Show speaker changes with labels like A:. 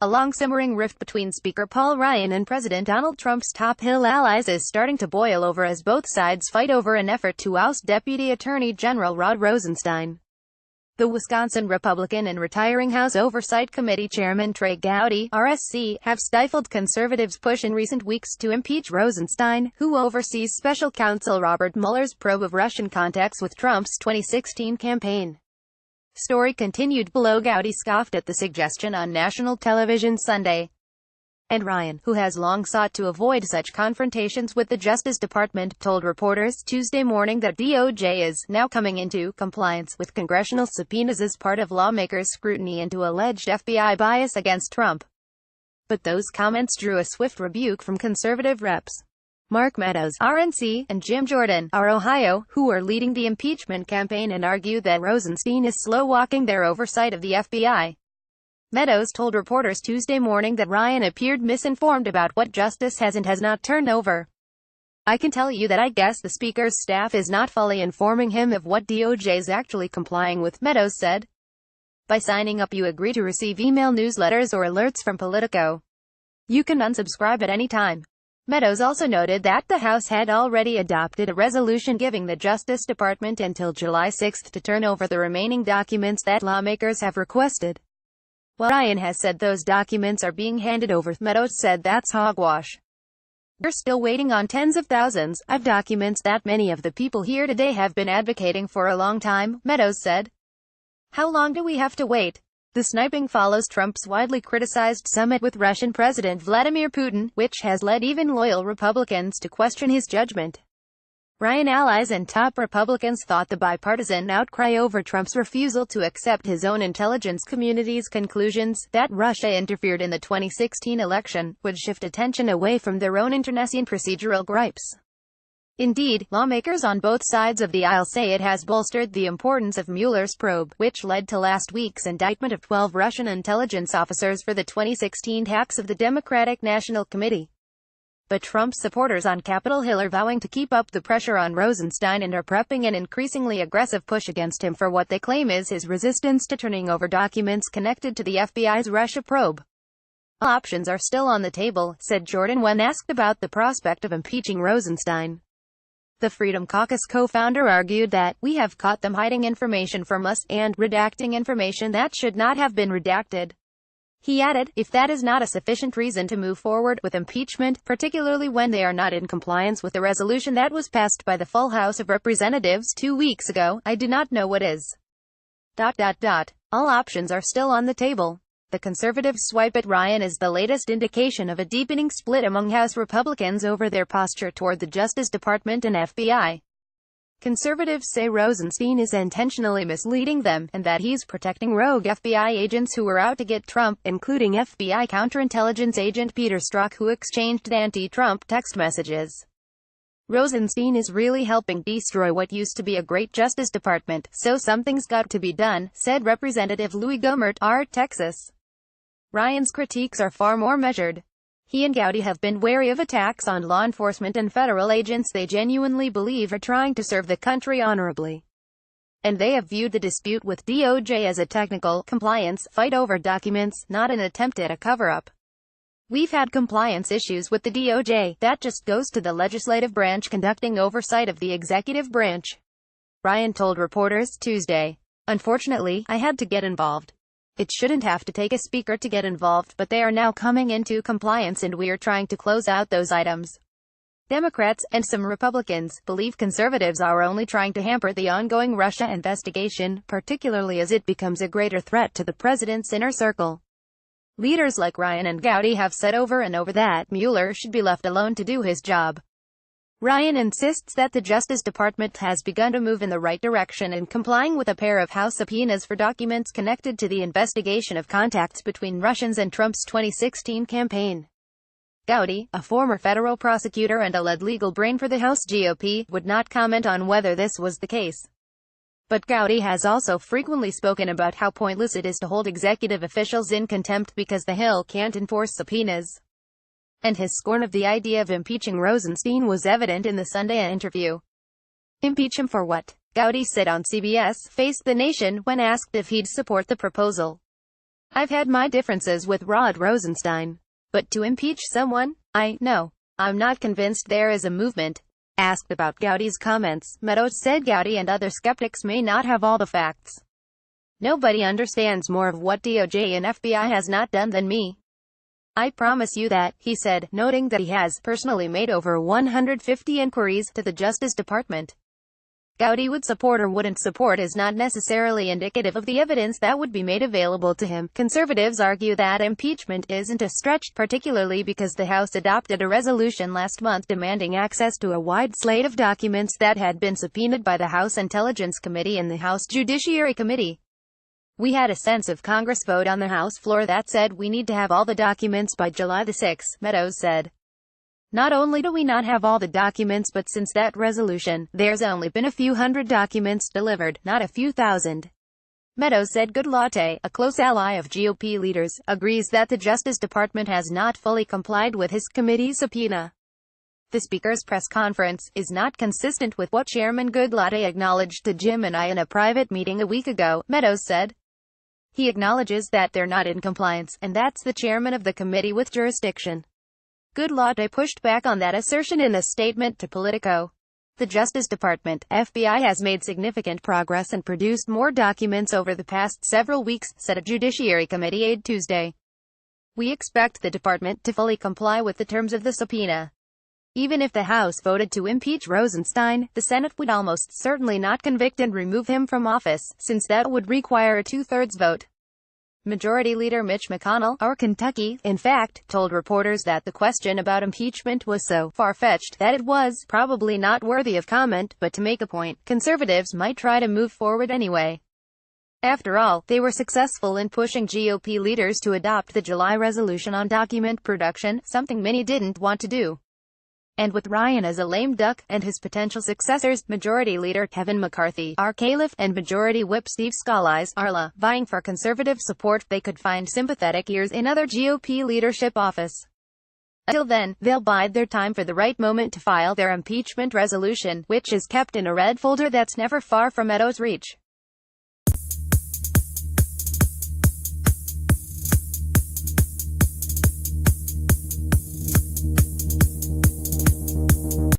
A: A long-simmering rift between Speaker Paul Ryan and President Donald Trump's top Hill allies is starting to boil over as both sides fight over an effort to oust Deputy Attorney General Rod Rosenstein. The Wisconsin Republican and retiring House Oversight Committee Chairman Trey Gowdy, RSC, have stifled conservatives' push in recent weeks to impeach Rosenstein, who oversees Special Counsel Robert Mueller's probe of Russian contacts with Trump's 2016 campaign. Story continued below. Gowdy scoffed at the suggestion on national television Sunday. And Ryan, who has long sought to avoid such confrontations with the Justice Department, told reporters Tuesday morning that DOJ is now coming into compliance with congressional subpoenas as part of lawmakers' scrutiny into alleged FBI bias against Trump. But those comments drew a swift rebuke from conservative reps Mark Meadows, RNC, and Jim Jordan, R. Ohio, who are leading the impeachment campaign and argue that Rosenstein is slow-walking their oversight of the FBI. Meadows told reporters Tuesday morning that Ryan appeared misinformed about what justice has and has not turned over. "I can tell you that I guess the Speaker's staff is not fully informing him of what DOJ is actually complying with," Meadows said. "By signing up you agree to receive email newsletters or alerts from Politico. You can unsubscribe at any time." Meadows also noted that the House had already adopted a resolution giving the Justice Department until July 6 to turn over the remaining documents that lawmakers have requested. While Ryan has said those documents are being handed over, Meadows said that's hogwash. "We're still waiting on tens of thousands of documents that many of the people here today have been advocating for a long time," Meadows said. "How long do we have to wait?" The sniping follows Trump's widely criticized summit with Russian President Vladimir Putin, which has led even loyal Republicans to question his judgment. Ryan allies and top Republicans thought the bipartisan outcry over Trump's refusal to accept his own intelligence community's conclusions that Russia interfered in the 2016 election would shift attention away from their own internecine procedural gripes. Indeed, lawmakers on both sides of the aisle say it has bolstered the importance of Mueller's probe, which led to last week's indictment of 12 Russian intelligence officers for the 2016 hacks of the Democratic National Committee. But Trump's supporters on Capitol Hill are vowing to keep up the pressure on Rosenstein and are prepping an increasingly aggressive push against him for what they claim is his resistance to turning over documents connected to the FBI's Russia probe. "All options are still on the table," said Jordan when asked about the prospect of impeaching Rosenstein. The Freedom Caucus co-founder argued that, "We have caught them hiding information from us, and redacting information that should not have been redacted." He added, "If that is not a sufficient reason to move forward with impeachment, particularly when they are not in compliance with the resolution that was passed by the full House of Representatives 2 weeks ago, I do not know what is." All options are still on the table. The conservative swipe at Ryan is the latest indication of a deepening split among House Republicans over their posture toward the Justice Department and FBI. Conservatives say Rosenstein is intentionally misleading them, and that he's protecting rogue FBI agents who were out to get Trump, including FBI counterintelligence agent Peter Strzok, who exchanged anti-Trump text messages. "Rosenstein is really helping destroy what used to be a great Justice Department, so something's got to be done," said Representative Louis Gohmert, R. Texas. Ryan's critiques are far more measured. He and Gowdy have been wary of attacks on law enforcement and federal agents they genuinely believe are trying to serve the country honorably. And they have viewed the dispute with DOJ as a technical compliance fight over documents, not an attempt at a cover-up. "We've had compliance issues with the DOJ, that just goes to the legislative branch conducting oversight of the executive branch," Ryan told reporters Tuesday. "Unfortunately, I had to get involved. It shouldn't have to take a speaker to get involved, but they are now coming into compliance and we're trying to close out those items." Democrats, and some Republicans, believe conservatives are only trying to hamper the ongoing Russia investigation, particularly as it becomes a greater threat to the president's inner circle. Leaders like Ryan and Gowdy have said over and over that Mueller should be left alone to do his job. Ryan insists that the Justice Department has begun to move in the right direction in complying with a pair of House subpoenas for documents connected to the investigation of contacts between Russians and Trump's 2016 campaign. Gowdy, a former federal prosecutor and a lead legal brain for the House GOP, would not comment on whether this was the case. But Gowdy has also frequently spoken about how pointless it is to hold executive officials in contempt because the Hill can't enforce subpoenas. And his scorn of the idea of impeaching Rosenstein was evident in the Sunday interview. "Impeach him for what?" Gowdy said on CBS Face the Nation when asked if he'd support the proposal. I've had my differences with Rod Rosenstein. But to impeach someone? No. I'm not convinced there is a movement. Asked about Gowdy's comments, Meadows said Gowdy and other skeptics may not have all the facts. Nobody understands more of what DOJ and FBI has not done than me. I promise you that, he said, noting that he has personally made over 150 inquiries to the Justice Department. Gowdy would support or wouldn't support is not necessarily indicative of the evidence that would be made available to him. Conservatives argue that impeachment isn't a stretch, particularly because the House adopted a resolution last month demanding access to a wide slate of documents that had been subpoenaed by the House Intelligence Committee and the House Judiciary Committee. We had a sense of Congress vote on the House floor that said we need to have all the documents by July the 6th, Meadows said. Not only do we not have all the documents, but since that resolution, there's only been a few hundred documents delivered, not a few thousand. Meadows said Goodlatte, a close ally of GOP leaders, agrees that the Justice Department has not fully complied with his committee's subpoena. The Speaker's press conference is not consistent with what Chairman Goodlatte acknowledged to Jim and I in a private meeting a week ago, Meadows said. He acknowledges that they're not in compliance, and that's the chairman of the committee with jurisdiction. Goodlatte pushed back on that assertion in a statement to Politico. The Justice Department, FBI, has made significant progress and produced more documents over the past several weeks, said a Judiciary Committee aide Tuesday. We expect the department to fully comply with the terms of the subpoena. Even if the House voted to impeach Rosenstein, the Senate would almost certainly not convict and remove him from office, since that would require a two-thirds vote. Majority Leader Mitch McConnell, of Kentucky, in fact, told reporters that the question about impeachment was so far-fetched that it was probably not worthy of comment, but to make a point, conservatives might try to move forward anyway. After all, they were successful in pushing GOP leaders to adopt the July resolution on document production, something many didn't want to do. And with Ryan as a lame duck, and his potential successors, Majority Leader Kevin McCarthy, R. Califf, and Majority Whip Steve Scalise, Arla, vying for conservative support, they could find sympathetic ears in other GOP leadership office. Until then, they'll bide their time for the right moment to file their impeachment resolution, which is kept in a red folder that's never far from Meadows' reach.